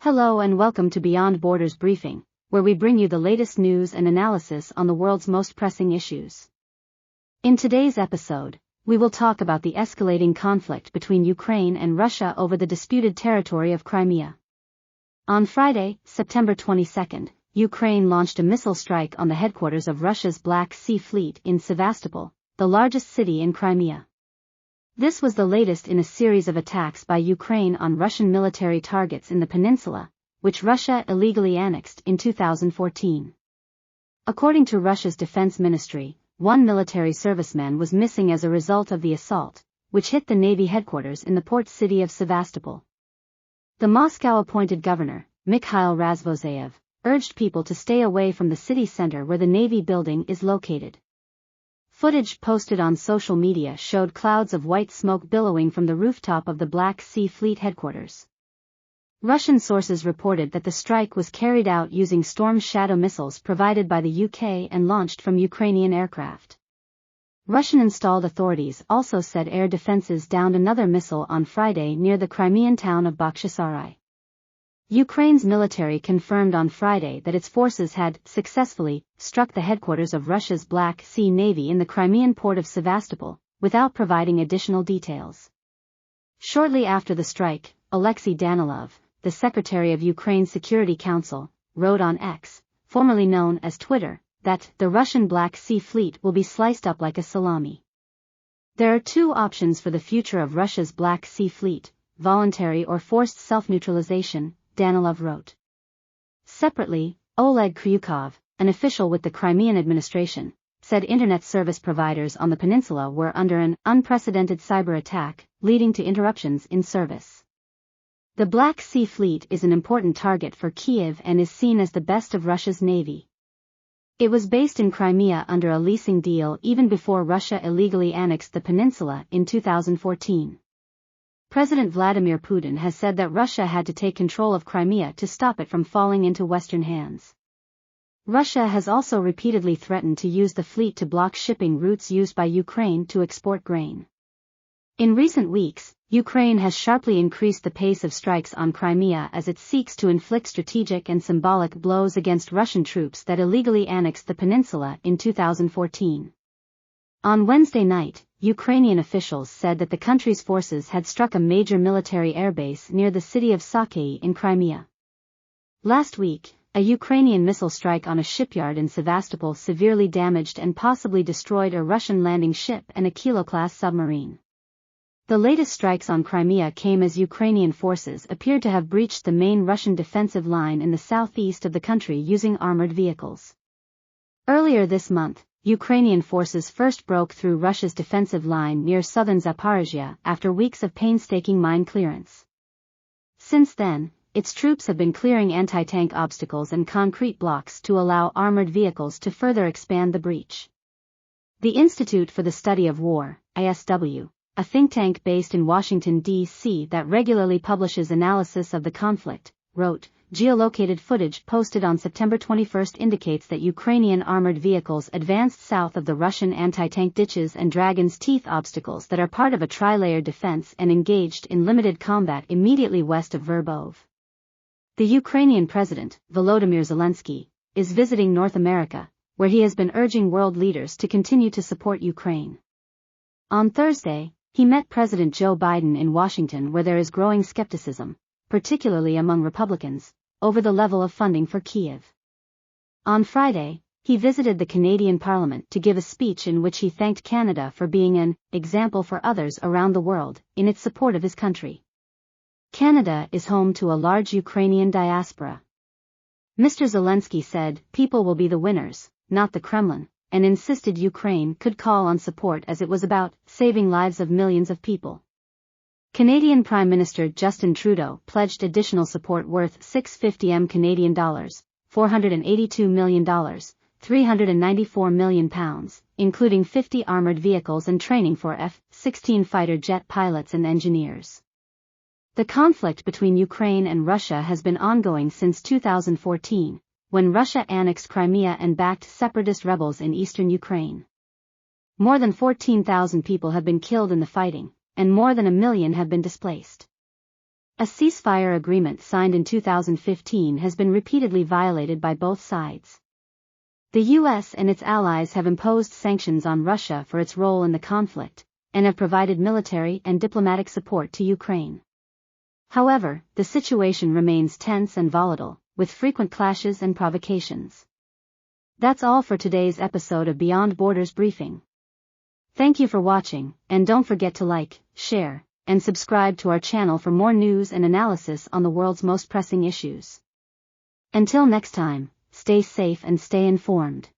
Hello and welcome to Beyond Borders Briefing, where we bring you the latest news and analysis on the world's most pressing issues. In today's episode, we will talk about the escalating conflict between Ukraine and Russia over the disputed territory of Crimea. On Friday, September 22, Ukraine launched a missile strike on the headquarters of Russia's Black Sea Fleet in Sevastopol, the largest city in Crimea. This was the latest in a series of attacks by Ukraine on Russian military targets in the peninsula, which Russia illegally annexed in 2014. According to Russia's defense ministry, one military serviceman was missing as a result of the assault, which hit the Navy headquarters in the port city of Sevastopol. The Moscow-appointed governor, Mikhail Razvozayev, urged people to stay away from the city center where the Navy building is located. Footage posted on social media showed clouds of white smoke billowing from the rooftop of the Black Sea Fleet headquarters. Russian sources reported that the strike was carried out using Storm Shadow missiles provided by the UK and launched from Ukrainian aircraft. Russian-installed authorities also said air defenses downed another missile on Friday near the Crimean town of Bakhchisarai. Ukraine's military confirmed on Friday that its forces had successfully struck the headquarters of Russia's Black Sea Navy in the Crimean port of Sevastopol, without providing additional details. Shortly after the strike, Alexei Danilov, the secretary of Ukraine's Security Council, wrote on X, formerly known as Twitter, that the Russian Black Sea Fleet will be sliced up like a salami. There are two options for the future of Russia's Black Sea Fleet: voluntary or forced self-neutralization, Danilov wrote. Separately, Oleg Kryukov, an official with the Crimean administration, said internet service providers on the peninsula were under an unprecedented cyber attack, leading to interruptions in service. The Black Sea Fleet is an important target for Kyiv and is seen as the best of Russia's navy. It was based in Crimea under a leasing deal even before Russia illegally annexed the peninsula in 2014. President Vladimir Putin has said that Russia had to take control of Crimea to stop it from falling into Western hands. Russia has also repeatedly threatened to use the fleet to block shipping routes used by Ukraine to export grain. In recent weeks, Ukraine has sharply increased the pace of strikes on Crimea as it seeks to inflict strategic and symbolic blows against Russian troops that illegally annexed the peninsula in 2014. On Wednesday night, Ukrainian officials said that the country's forces had struck a major military airbase near the city of Sakei in Crimea. Last week, a Ukrainian missile strike on a shipyard in Sevastopol severely damaged and possibly destroyed a Russian landing ship and a Kilo-class submarine. The latest strikes on Crimea came as Ukrainian forces appeared to have breached the main Russian defensive line in the southeast of the country using armored vehicles. Earlier this month, Ukrainian forces first broke through Russia's defensive line near southern Zaporizhia after weeks of painstaking mine clearance. Since then, its troops have been clearing anti-tank obstacles and concrete blocks to allow armored vehicles to further expand the breach. The Institute for the Study of War, ISW, a think tank based in Washington, D.C. that regularly publishes analysis of the conflict, wrote, "Geolocated footage posted on September 21 indicates that Ukrainian armored vehicles advanced south of the Russian anti-tank ditches and Dragon's Teeth obstacles that are part of a tri-layered defense and engaged in limited combat immediately west of Verbov." The Ukrainian president, Volodymyr Zelensky, is visiting North America, where he has been urging world leaders to continue to support Ukraine. On Thursday, he met President Joe Biden in Washington, where there is growing skepticism, particularly among Republicans, over the level of funding for Kyiv. On Friday, he visited the Canadian Parliament to give a speech in which he thanked Canada for being an example for others around the world in its support of his country. Canada is home to a large Ukrainian diaspora. Mr. Zelensky said, "People will be the winners, not the Kremlin," and insisted Ukraine could call on support as it was about saving lives of millions of people. Canadian Prime Minister Justin Trudeau pledged additional support worth $650 Canadian dollars, $482 million, £394 million, including 50 armored vehicles and training for F-16 fighter jet pilots and engineers. The conflict between Ukraine and Russia has been ongoing since 2014, when Russia annexed Crimea and backed separatist rebels in eastern Ukraine. More than 14,000 people have been killed in the fighting, and more than 1 million have been displaced. A ceasefire agreement signed in 2015 has been repeatedly violated by both sides. The US and its allies have imposed sanctions on Russia for its role in the conflict, and have provided military and diplomatic support to Ukraine. However, the situation remains tense and volatile, with frequent clashes and provocations. That's all for today's episode of Beyond Borders Briefing. Thank you for watching, and don't forget to like, share, and subscribe to our channel for more news and analysis on the world's most pressing issues. Until next time, stay safe and stay informed.